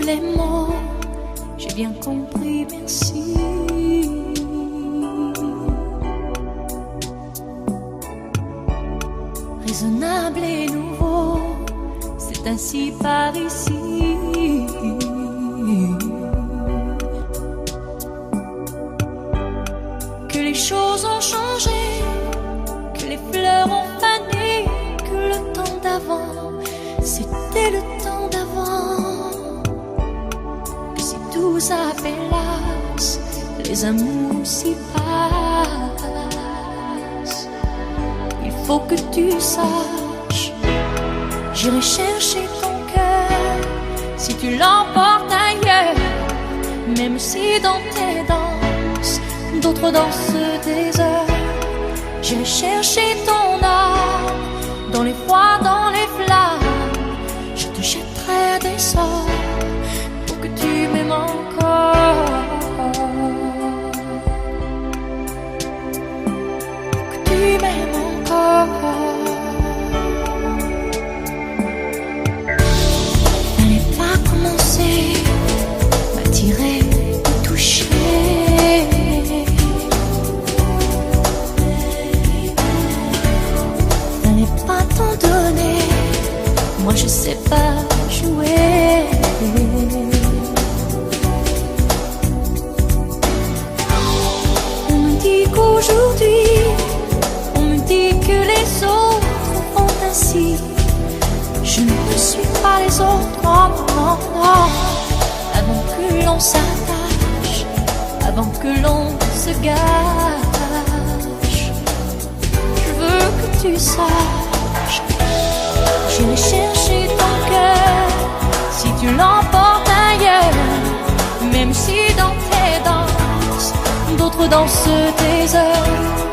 les mots, j'ai bien compris, merci. Raisonnable et nouveau, c'est ainsi par ici. Que les choses ont changé, que les fleurs ont fané, que le temps d'avant, c'était le temps d'avant. Que si tout s'appelasse, les amours s'y passent. Il faut que tu saches, j'irai chercher ton cœur si tu l'emportes ailleurs. Même si dans tes danses, d'autres dansent des heures. J'irai chercher ton âme dans les froids, dans les flammes. Je te jetterai des sorts pour que tu m'aimes encore. Pour que tu m'aimes encore. N'allez pas commencer à tirer, à toucher. Moi je sais pas jouer. On me dit qu'aujourd'hui, on me dit que les autres font ainsi. Je ne suis pas les autres, non, non, non. Avant que l'on s'attache, avant que l'on se gâche, je veux que tu saches, j'irai chercher ton cœur si tu l'emportes ailleurs. Même si dans tes danses, d'autres dansent tes heures.